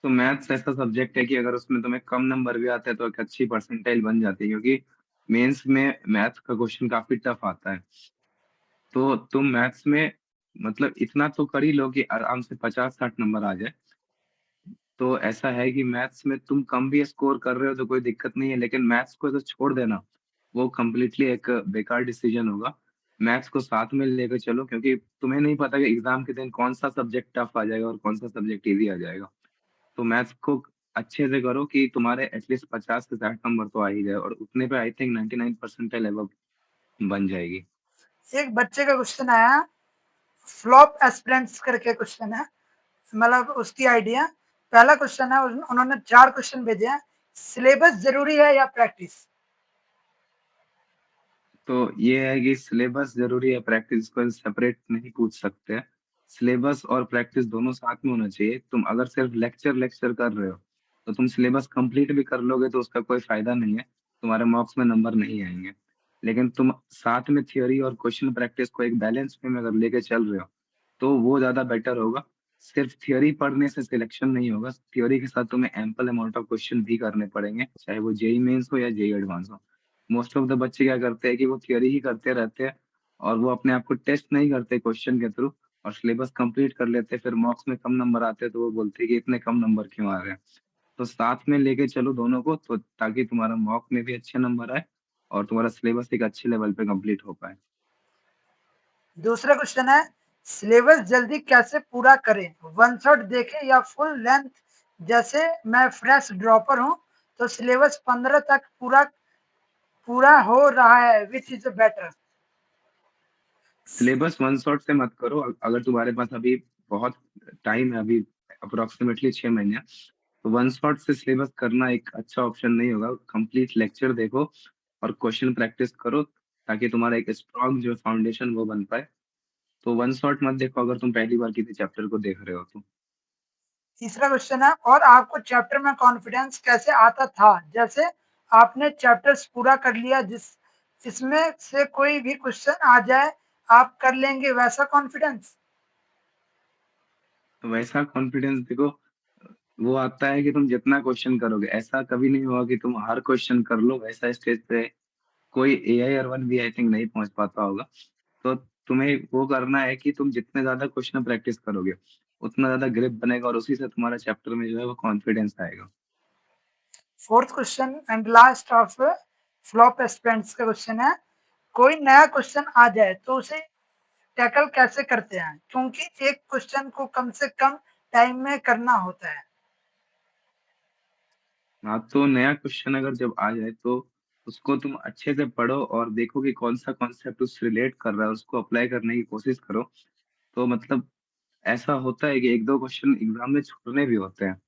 तो मैथ्स ऐसा सब्जेक्ट है कि अगर उसमें तुम्हें कम नंबर भी आते हैं तो एक अच्छी परसेंटाइल बन जाती है, क्योंकि मेंस में मैथ का क्वेश्चन काफ़ी टफ आता है। तो तुम मैथ्स में मतलब इतना तो कर ही लो कि आराम से 50-60 नंबर आ जाए। तो ऐसा है कि मैथ्स में तुम कम भी स्कोर कर रहे हो तो कोई दिक्कत नहीं है, लेकिन मैथ्स को तो छोड़ देना, वो कंप्लीटली एक बेकार डिसीजन होगा। मैथ्स को साथ में लेके चलो, क्योंकि तुम्हें नहीं पता कि एग्ज़ाम के दिन कौन-सा सब्जेक्ट टफ आ जाएगा और कौन-सा सब्जेक्ट ईज़ी आ जाएगा। तो मैथ्स को अच्छे से करो कि तुम्हारे एटलीस्ट 50 से 60 नंबर तो आ ही जाए, और उतने पे आई थिंक 99 परसेंटाइल अबव बन जाएगी। एक बच्चे का क्वेश्चन आया, फ्लॉप एस्पिरेंट्स करके क्वेश्चन है, मतलब उसकी आइडिया। पहला क्वेश्चन है, उन्होंने 4 क्वेश्चन भेजे हैं। सिलेबस ज़रूरी है या प्रैक्टिस? तो ये है कि सिलेबस ज़रूरी है, प्रैक्टिस को सेपरेट नहीं पूछ सकते। सिलेबस और प्रैक्टिस दोनों साथ में होना चाहिए। तुम अगर सिर्फ लेक्चर कर रहे हो, तो तुम सिलेबस कंप्लीट भी कर लोगे तो उसका कोई फ़ायदा नहीं है, तुम्हारे मार्क्स में नंबर नहीं आएँगे। लेकिन तुम साथ में थ्योरी और क्वेश्चन प्रैक्टिस को एक बैलेंस वे में अगर लेके चल रहे हो, तो वो ज़्यादा बेटर होगा। सिर्फ थ्योरी पढ़ने से सिलेक्शन नहीं होगा, थ्योरी के साथ तुम्हें एम्पल अमाउंट ऑफ क्वेश्चन भी करने पड़ेंगे, चाहे वो जेईई मेंस हो या जेईई एडवांस हो। मोस्ट ऑफ द बच्चे क्या करते हैं कि वो थ्योरी ही करते रहते हैं, और वो अपने आप को टेस्ट नहीं करते क्वेश्चन के थ्रू, और सिलेबस कंप्लीट कर लेते हैं, फिर मॉक्स में कम नंबर आते हैं तो वो बोलते हैं कि इतने कम नंबर क्यों आ रहे हैं। तो साथ में लेके चलो दोनों को, तो ताकि तुम्हारा मॉक में भी अच्छे नंबर आए और तुम्हारा सिलेबस एक अच्छे लेवल पे कंप्लीट हो पाए। दूसरा क्वेश्चन है, सिलेबस जल्दी कैसे पूरा करें? वन शॉट देखें या फुल लेंथ? जैसे मैं फ्रेश ड्रॉपर हूँ, तो सिलेबस 15 तक पूरा पूरा हो रहा है, which is better? Syllabus one shot से मत करो। अगर तुम्हारे पास अभी बहुत टाइम है, अभी अप्रोक्सीमेटली 6 महीने, तो वन शॉट से सिलेबस करना एक अच्छा ऑप्शन नहीं होगा। कंप्लीट लेक्चर देखो और क्वेश्चन प्रैक्टिस करो, ताकि तुम्हारा एक स्ट्रॉन्ग जो फाउंडेशन वो बन पाए। तो वन शॉट मत देखो अगर तुम पहली बार किसी चैप्टर को देख रहे हो तो। तीसरा क्वेश्चन है, और आपको चैप्टर में कॉन्फिडेंस कैसे आता था? जैसे आपने चैप्टर्स पूरा कर लिया, जिसमें से कोई भी क्वेश्चन आ जाए, आप कर लेंगे, वैसा कॉन्फिडेंस? तो वैसा कॉन्फिडेंस देखो, वो आता है कि तुम जितना क्वेश्चन करोगे। ऐसा कभी नहीं होगा कि तुम हर क्वेश्चन कर लो, वैसा स्टेज पे कोई एआई अरवन भी आई थिंक नहीं पहुंच पाता होगा। तो तुम्हें वो करना है कि तुम जितने ज्यादा क्वेश्चन प्रैक्टिस करोगे, उतना ज्यादा ग्रिप बनेगा, और उसी से तुम्हारा चैप्टर में जो है वो कॉन्फिडेंस आएगा। Fourth question and last of flop aspirants का क्वेश्चन है, कोई नया क्वेश्चन आ जाए तो उसे टैकल कैसे करते हैं? क्योंकि एक क्वेश्चन को कम से कम टाइम में करना होता है। हाँ, तो नया क्वेश्चन अगर जब आ जाए तो उसको तुम अच्छे से पढ़ो और देखो कि कौन सा कॉन्सेप्ट उससे रिलेट कर रहा है, उसको अप्लाई करने की कोशिश करो। तो मतलब ऐसा होता है कि एक दो क्वेश्चन एग्जाम में छूटने भी होते हैं,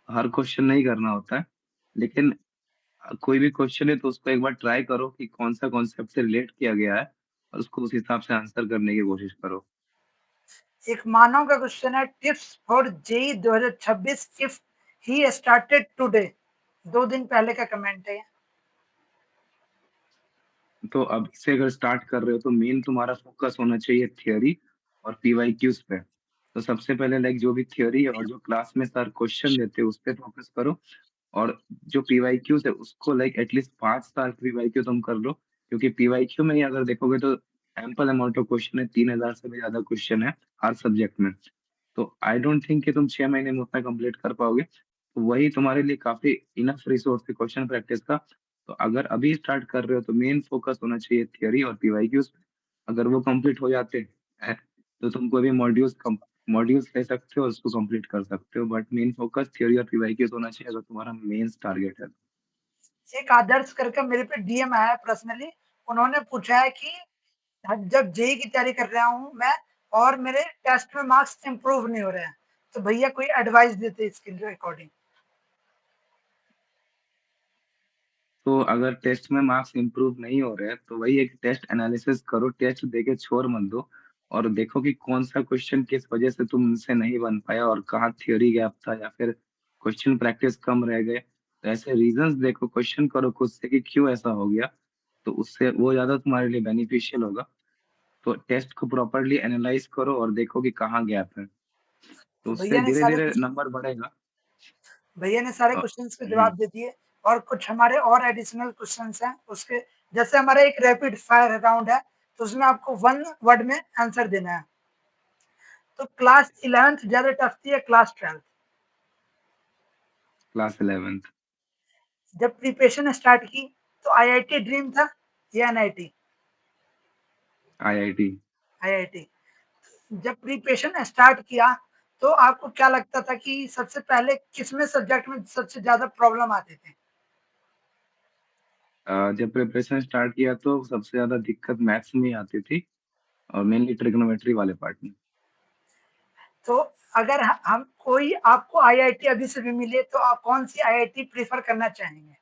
हर क्वेश्चन नहीं करना होता है, लेकिन कोई भी क्वेश्चन है तो उसको एक बार ट्राई करो कि कौन सा कॉन्सेप्ट से रिलेट किया गया है, और उसको उस हिसाब से आंसर करने की कोशिश करो। एक मानव का क्वेश्चन है, tips for JEE 2026 if he started today. 2 दिन पहले का कमेंट है ये। तो अब से अगर स्टार्ट कर रहे हो तो मेन तुम्हारा फोकस होना चाहिए थियरी और पीवाईक्यूज पे। तो सबसे पहले लाइक जो भी थियरी है और जो क्लास में सर क्वेश्चन देते हैं उस पे फोकस करो। और जो पीवाईक्यूज है उसको लाइक एटलीस्ट 5 साल पीवाईक्यू तुम कर लो, क्योंकि पीवाईक्यू में ही अगर देखोगे तो एम्पल अमाउंट ऑफ क्वेश्चन है, 3000 से भी ज्यादा क्वेश्चन है हर सब्जेक्ट में। तो आई डोंट थिंक कि तुम 6 महीने में उतना कंप्लीट कर पाओगे। तो वही तुम्हारे लिए काफी इनफ रिसोर्स है क्वेश्चन प्रैक्टिस का। तो अगर अभी स्टार्ट कर रहे हो तो मेन फोकस होना चाहिए थियरी और पीवाईक्यूज। अगर वो कंप्लीट हो जाते हैं तो तुम कोई भी मॉड्यूल्स ले सकते हो, उसको कंप्लीट कर सकते हो, बट मेन फोकस थियरी और पीवाईक्यूज होना चाहिए अगर तुम्हारा मेन टारगेट है। एक आदर्श करके मेरे पे डीएम आया है पर्सनली, उन्होंने पूछा है कि जब जेई की तैयारी कर रहा हूँ मैं और मेरे टेस्ट में मार्क्स इंप्रूव नहीं हो रहे हैं, तो भैया कोई एडवाइस देते इसके अकॉर्डिंग। तो अगर टेस्ट में मार्क्स इंप्रूव नहीं हो रहे हैं तो वही एक टेस्ट एनालिसिस करो, टेस्ट देके छोड़ मत दो। और देखो कि कौन सा क्वेश्चन किस वजह से तुमसे नहीं बन पाया और कहाँ थ्योरी गैप था या फिर क्वेश्चन प्रैक्टिस कम रह गए। तो ऐसे रीजंस देखो, क्वेश्चन करो खुद से कि क्यों ऐसा हो गया। तो उससे वो ज्यादा तुम्हारे लिए बेनिफिशियल होगा। तो टेस्ट को प्रॉपरली एनालाइज करो और देखो कि कहाँ गैप है, तो तो उससे धीरे धीरे नंबर बढ़ेगा। भैया ने सारे क्वेश्चंस के जवाब दे दिए, और कुछ हमारे और एडिशनल क्वेश्चंस हैं उसके। जैसे हमारा एक रैपिड फायर राउंड है, तो उसमें आपको 1 वर्ड में आंसर देना है। तो क्लास 11th ज्यादा टफ थी या क्लास 12th? Class 11th। जब प्रिपरेशन स्टार्ट की तो आईआईटी ड्रीम था या एनआईटी? आईआईटी। आईआईटी। जब प्रिपरेशन स्टार्ट किया तो आपको क्या लगता था कि सबसे पहले किसमें सब्जेक्ट में सबसे ज्यादा प्रॉब्लम आते थे? जब प्रिपरेशन स्टार्ट किया तो सबसे ज्यादा दिक्कत मैथ्स में ही आती थी, और मेनली ट्रिग्नोमेट्री वाले पार्ट में। तो अगर हम कोई आपको आईआईटी अभी से भी मिले तो आप कौन सी आईआईटी प्रेफर करना चाहेंगे?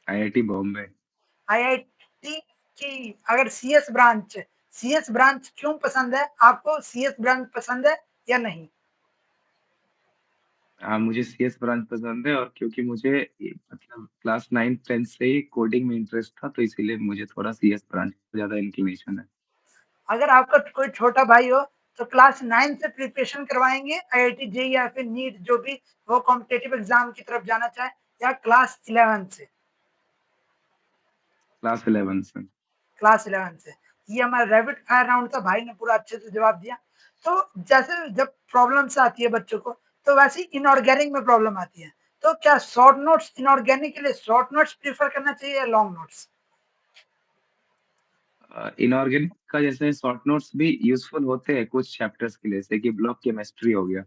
आईआईटी बॉम्बे। आईआईटी की अगर सीएस ब्रांच क्यों पसंद है आपको? सीएस ब्रांच पसंद है या नहीं? हाँ, मुझे सीएस ब्रांच पसंद है, और क्योंकि मुझे मतलब क्लास 9 10 से ही कोडिंग में इंटरेस्ट था, तो इसीलिए मुझे थोड़ा सीएस ब्रांच ज्यादा इंक्लिनेशन है। अगर आपका कोई छोटा भाई हो तो क्लास 9 से प्रिपरेशन करवाएंगे आईआईटी जेई या फिर नीट जो भी वो कॉम्पिटेटिव एग्जाम की तरफ जाना चाहे, या क्लास 11 से? क्लास 11 से। क्लास 11 से। ये हमारा रैपिड फायर राउंड था, भाई ने पूरा अच्छे से जवाब दिया। तो जैसे जब प्रॉब्लम्स आती है बच्चों को, तो वैसे ही इनऑर्गेनिक में प्रॉब्लम आती है। तो क्या शॉर्ट नोट्स इनऑर्गेनिक के लिए शॉर्ट नोट्स प्रेफर करना चाहिए या लॉन्ग नोट्स? इनऑर्गेनिक का जैसे शॉर्ट नोट्स भी यूजफुल होते हैं कुछ चैप्टर्स के लिए, जैसे कि ब्लॉक केमिस्ट्री हो गया।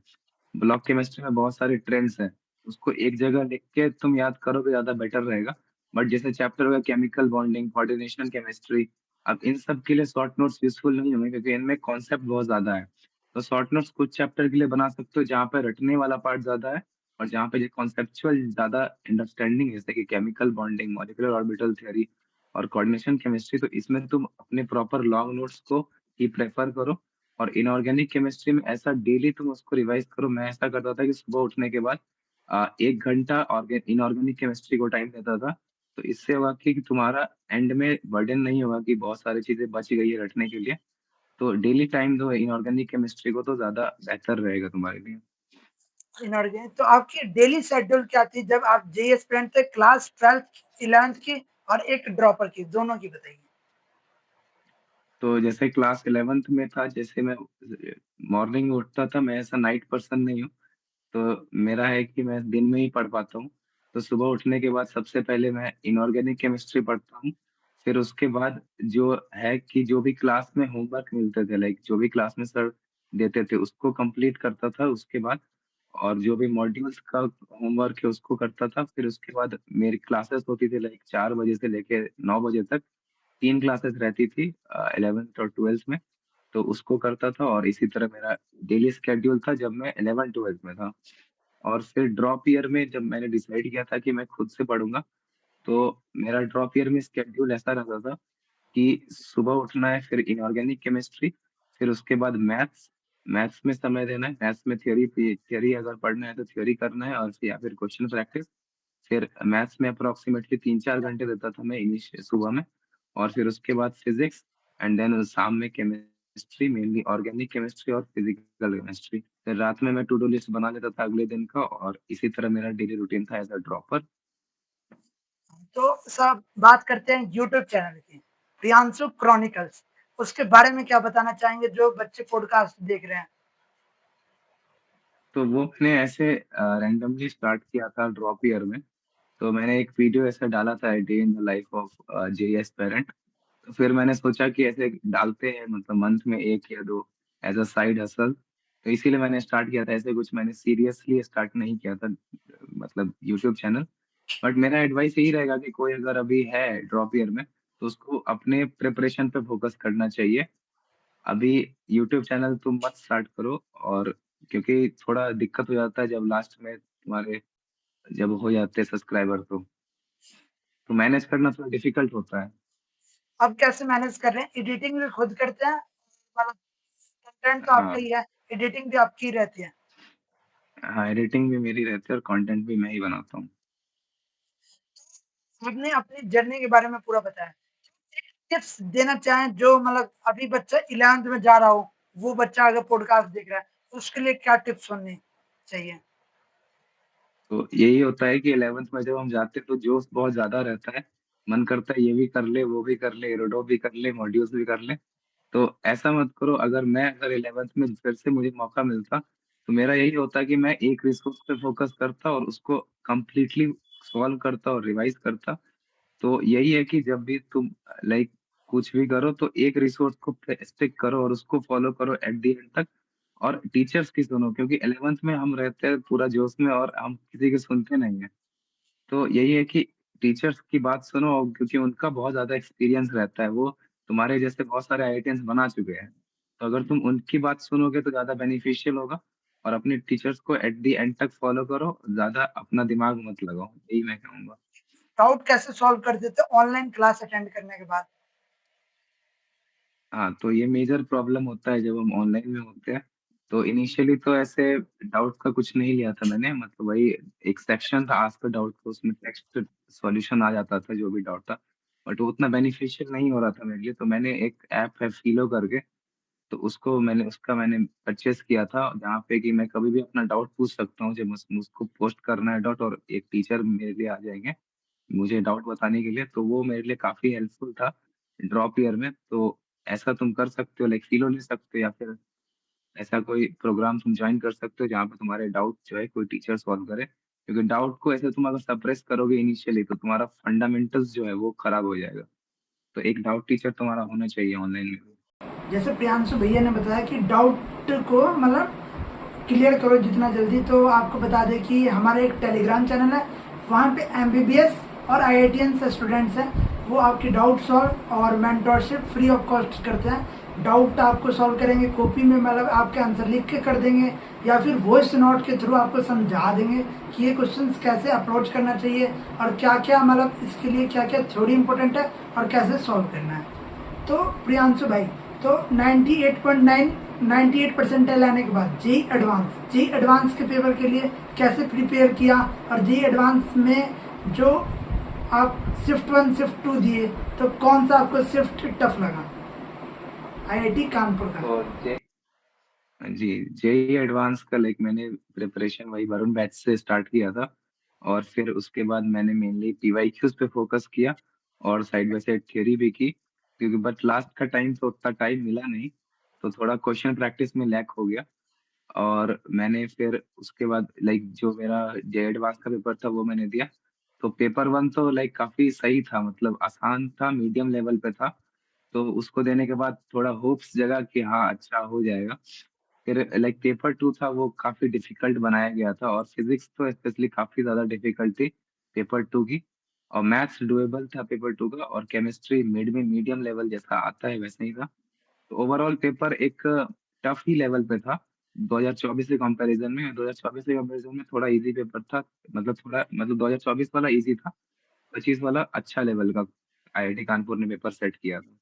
ब्लॉक केमिस्ट्री में बहुत सारे ट्रेंड्स हैं, उसको एक जगह लिख के तुम याद करोगे ज्यादा बेटर रहेगा। बट जैसे चैप्टर हो गया केमिकल बॉन्डिंग, कोऑर्डिनेशन केमिस्ट्री, अब इन सब के लिए शॉर्ट नोट्स यूजफुल नहीं होंगे क्योंकि इनमें कॉन्सेप्ट बहुत ज्यादा है। तो शॉर्ट नोट्स कुछ चैप्टर के लिए बना सकते हो जहाँ पे रटने वाला पार्ट ज्यादा है, और जहाँ पे कॉन्सेप्चुअल ज्यादा अंडरस्टैंडिंग है, जैसे कि chemical bonding, molecular orbital theory और कोऑर्डिनेशन केमिस्ट्री। तो इसमें तुम अपने प्रॉपर लॉन्ग नोट्स को ही प्रेफर करो। और इनऑर्गेनिक केमिस्ट्री में ऐसा डेली तुम उसको रिवाइज करो। मैं ऐसा करता था कि सुबह उठने के बाद 1 घंटा इनऑर्गेनिक केमिस्ट्री को टाइम देता था। तो इससे होगा कि तुम्हारा एंड में बर्डन नहीं होगा कि बहुत सारी चीजें बच गई है रटने के लिए। तो डेली टाइम दो इनऑर्गेनिक केमिस्ट्री को, तो ज्यादा बेहतर रहेगा तुम्हारे लिए। इनऑर्गेनिक। तो आपकी डेली शेड्यूल क्या थी जब आप जेई एस्पिरेंट थे? क्लास 12th 11th की और एक ड्रॉपर की, दोनों की बताइए। तो जैसे क्लास 11th में था, जैसे मैं मॉर्निंग में उठता था, मैं ऐसा नाइट पर्सन नहीं हूँ। तो मेरा है कि मैं दिन में ही पढ़ पाता हूँ। तो सुबह उठने के बाद सबसे पहले मैं इनऑर्गेनिक केमिस्ट्री पढ़ता हूँ। फिर उसके बाद जो है कि जो भी क्लास में होमवर्क मिलते थे, लाइक जो भी क्लास में सर देते थे उसको कंप्लीट करता था उसके बाद। और जो भी मॉड्यूल्स का होमवर्क है उसको करता था। फिर उसके बाद मेरी क्लासेस होती थी लाइक 4 बजे से लेके 9 बजे तक। 3 क्लासेस रहती थी 11th और 12th में। तो उसको करता था, और इसी तरह मेरा डेली स्केड्यूल था जब मैं 11 12th में था। और फिर ड्रॉप ईयर में जब मैंने डिसाइड किया था कि मैं खुद से पढ़ूंगा, तो मेरा ड्रॉप ईयर में स्केड्यूल ऐसा रहता था कि सुबह उठना है, फिर इनऑर्गेनिक केमिस्ट्री, फिर उसके बाद मैथ्स, मैथ्स में समय देना है, मैथ्स में थ्योरी अगर पढ़ना है तो थ्योरी करना है और या फिर क्वेश्चन प्रैक्टिस। फिर मैथ्स में अप्रोक्सीमेटली 3-4 घंटे देता था मैं सुबह में, और फिर उसके बाद फिजिक्स, एंड देन शाम में केमिस्ट्री, मेनली ऑर्गेनिक केमिस्ट्री और फिजिकल केमिस्ट्री। फिर रात में मैं टू डू लिस्ट बना लेता था अगले दिन का, और इसी तरह मेरा डेली रूटीन था एज अ ड्रॉपर। तो सब बात करते हैं यूट्यूब चैनल की, प्रियांशु क्रॉनिकल्स। उसके बारे में क्या बताना चाहेंगे जो बच्चे पॉडकास्ट देख रहे हैं? तो वो मैंने ऐसे रैंडमली स्टार्ट किया था ड्रॉप ईयर में। तो मैंने एक वीडियो ऐसा डाला था, day in the life of JEE aspirant. तो फिर मैंने सोचा कि ऐसे डालते हैं, मतलब मंथ में 1 या 2 एज़ अ साइड हसल। तो इसीलिए मैंने स्टार्ट किया था, ऐसे कुछ मैंने सीरियसली स्टार्ट नहीं किया था, मतलब यूट्यूब चैनल। बट मेरा एडवाइस यही रहेगा कि कोई अगर अभी है ड्रॉप ईयर में, तो उसको अपने प्रिपरेशन पे फोकस करना चाहिए। अभी यूट्यूब चैनल तुम मत स्टार्ट करो, और क्योंकि थोड़ा दिक्कत हो जाता है जब लास्ट में तुम्हारे जब हो जाते हैं सब्सक्राइबर, तो मैनेज करना थोड़ा डिफिकल्ट होता है। अब कैसे मैनेज कर रहे हैं? एडिटिंग भी खुद करते हैं, मतलब कंटेंट तो आपका हाँ, ही है, एडिटिंग भी आपकी रहती है। हाँ, एडिटिंग भी मेरी रहती है और कंटेंट भी मैं ही बनाता हूँ। आपने अपनी जर्नी के बारे में पूरा बताया। एक टिप्स देना चाहें जो मतलब अभी बच्चा 11th में जा रहा हो, वो बच्चा अगर पॉडकास्ट देख रहा है, तो उसके लिए क्या टिप्स होनी चाहिए? तो यही होता है कि 11th में जब हम जाते हैं तो जोश बहुत ज़्यादा रहता है। मन करता है ये भी कर ले, वो भी कर ले, एरोडो भी कर ले, मॉड्यूल्स भी कर ले। तो ऐसा मत करो। अगर 11th में फिर से मुझे मौका मिलता, तो मेरा यही होता कि मैं एक रिसोर्स पे फ़ोकस करता और उसको कंप्लीटली सॉल्व करता और रिवाइज़ करता। तो यही है कि जब भी तुम लाइक कुछ भी करो तो एक रिसोर्स को स्टिक करो और उसको फॉलो करो एट द एंड तक। और टीचर्स की सुनो, क्योंकि 11th में हम रहते हैं पूरा जोश में और हम किसी की सुनते नहीं है। तो यही है कि टीचर्स की बात सुनो, क्योंकि उनका बहुत ज़्यादा एक्सपीरियंस रहता है। वो तुम्हारे जैसे बहुत सारे आईआईटियंस बना चुके हैं। तो अगर तुम उनकी बात सुनोगे तो ज़्यादा बेनिफिशियल होगा। और अपने टीचर्स को एट द एंड तक फॉलो करो, ज़्यादा अपना दिमाग मत लगाओ, यही मैं कहूँगा। डाउट कैसे सॉल्व कर देते ऑनलाइन क्लास अटेंड करने के बाद? हाँ, तो ये मेजर प्रॉब्लम होता है जब हम ऑनलाइन में होते हैं। तो इनिशियली तो ऐसे डाउट का कुछ नहीं लिया था मैंने, मतलब वही एक सेक्शन था आस्क डाउट, तो उसमें टेक्स्ट सॉल्यूशन आ जाता था जो भी डाउट था। बट वो उतना बेनिफिशियल नहीं हो रहा था मेरे लिए, तो मैंने एक ऐप है फिलो करके, तो उसका मैंने परचेज़ किया था, जहाँ पे कि मैं कभी भी अपना डाउट पूछ सकता हूँ। जब मुझको पोस्ट करना है डाउट, और एक टीचर मेरे लिए आ जाएँगे, मुझे डाउट बताने के लिए, तो वो मेरे लिए काफ़ी हेल्पफुल था ड्रॉप ईयर में। तो ऐसा तुम कर सकते हो, लाइक फ़िलो ले सकते हो, या फिर ऐसा कोई प्रोग्राम तुम जॉइन कर सकते हो जहाँ पे तुम्हारे डाउट जो है कोई टीचर सॉल्व करे। क्योंकि डाउट को ऐसे तुम अगर सप्रेस करोगे इनिशियली, तो तुम्हारा फंडामेंटल्स जो है वो खराब हो जाएगा। तो एक डाउट टीचर तुम्हारा होना चाहिए ऑनलाइन में भी। जैसे प्रियांशु भैया ने बताया कि डाउट को मतलब क्लियर करो जितना जल्दी, तो आपको बता दें कि हमारा एक टेलीग्राम चैनल है, वहाँ पे एमबीबीएस और आईआईटीएन स्टूडेंट्स हैं, वो आपकी डाउट सॉल्व और मेंटोरशिप फ्री ऑफ कॉस्ट करते हैं। डाउट आपको सॉल्व करेंगे, कॉपी में मतलब आपके आंसर लिख के कर देंगे, या फिर वॉइस नोट के थ्रू आपको समझा देंगे कि ये क्वेश्चंस कैसे अप्रोच करना चाहिए और क्या क्या मतलब इसके लिए क्या क्या थ्योरी इंपॉर्टेंट है और कैसे सॉल्व करना है। तो प्रियांशु भाई, तो 98.9 98 परसेंटाइल आने के बाद जेई एडवांस के पेपर के लिए कैसे प्रिपेयर किया, और जेई एडवांस में जो आप शिफ्ट 1 शिफ्ट 2 दिए, तो कौन सा आपको शिफ्ट टफ लगा आईआईटी कानपुर का? तो जी, जेईई एडवांस का लाइक मैंने प्रिपरेशन वही वरुण बैच से स्टार्ट किया था, और फिर उसके बाद मैंने मेनली पीवाईक्यूज पे फोकस किया और साइड बाय साइड थ्योरी भी की, क्योंकि बट लास्ट का टाइम तो उतना टाइम मिला नहीं, तो थोड़ा क्वेश्चन प्रैक्टिस में लैक हो गया। और मैंने फिर उसके बाद लाइक जो मेरा जे एडवांस का पेपर था वो मैंने दिया। तो पेपर वन तो लाइक काफी सही था, मतलब आसान था, मीडियम लेवल पे था। तो उसको देने के बाद थोड़ा होप्स जगा कि हाँ अच्छा हो जाएगा। फिर लाइक पेपर टू था वो काफी डिफिकल्ट बनाया गया था, और फिजिक्स तो स्पेशली काफी ज्यादा डिफिकल्ट थी पेपर टू की। और मैथ्स डुएबल था पेपर टू का, और केमिस्ट्री मिड में मीडियम लेवल जैसा आता है वैसे ही था। तो ओवरऑल पेपर एक टफ ही लेवल पे था 2024 के कंपैरिजन में। 2024 के कंपैरिजन में थोड़ा इजी पेपर था, मतलब 2024 वाला इजी था, 25 वाला अच्छा लेवल का आईआईटी कानपुर ने पेपर सेट किया था।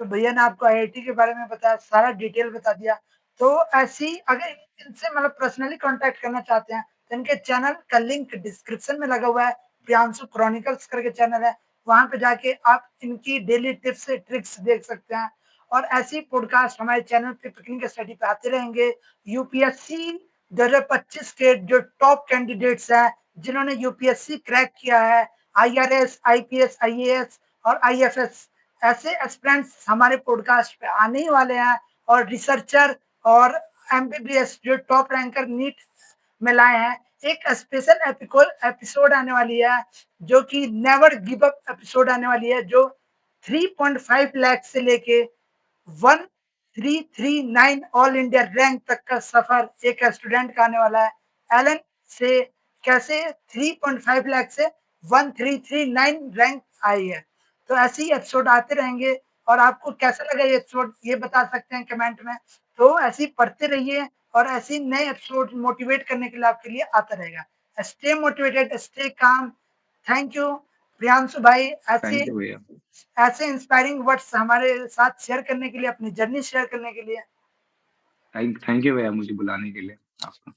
तो भैया ने आपको आईआईटी के बारे में बताया, सारा डिटेल बता दिया। तो ऐसी अगर इनसे मतलब पर्सनली कांटेक्ट करना चाहते हैं तो इनके चैनल का लिंक डिस्क्रिप्शन में लगा हुआ है। प्रियांशु क्रॉनिकल्स करके चैनल है, वहां पे जाके आप इनकी डेली टिप्स ट्रिक्स देख सकते हैं। और ऐसी पॉडकास्ट हमारे चैनल पे पिकनिक स्टडी पे आते रहेंगे। यूपीएससी 2025 के जो टॉप कैंडिडेट्स हैं जिन्होंने यूपीएससी क्रैक किया है, आईआरएस, आईपीएस, आईएएस और आईएफएस, ऐसे एस्पिरेंट्स हमारे पॉडकास्ट पे आने ही वाले हैं। और रिसर्चर और एमबीबीएस जो टॉप रैंकर नीट में लाए हैं। एक स्पेशल एपिसोड आने वाली है जो कि नेवर गिव अप एपिसोड आने वाली है, जो 3.5 लाख से लेके 1339 ऑल इंडिया रैंक तक का सफर एक स्टूडेंट का आने वाला है। एलन से कैसे 3.5 लाख से 1339 रैंक आई है। तो ऐसे ही एपिसोड आते रहेंगे। और आपको कैसा लगा ये एपिसोड ये बता सकते हैं कमेंट में। तो ऐसे ही पढ़ते रहिए और ऐसे ही नए एपिसोड मोटिवेट करने के लिए आपके लिए आता रहेगा। Stay motivated, stay calm. Thank you Priyanshu भाई, ऐसे थैंक यू भैया। ऐसे इंस्पायरिंग वर्ड्स हमारे साथ शेयर करने के लिए, अपनी जर्नी शेयर करने के लिए। थैंक यू भैया मुझे बुलाने के लिए आपका।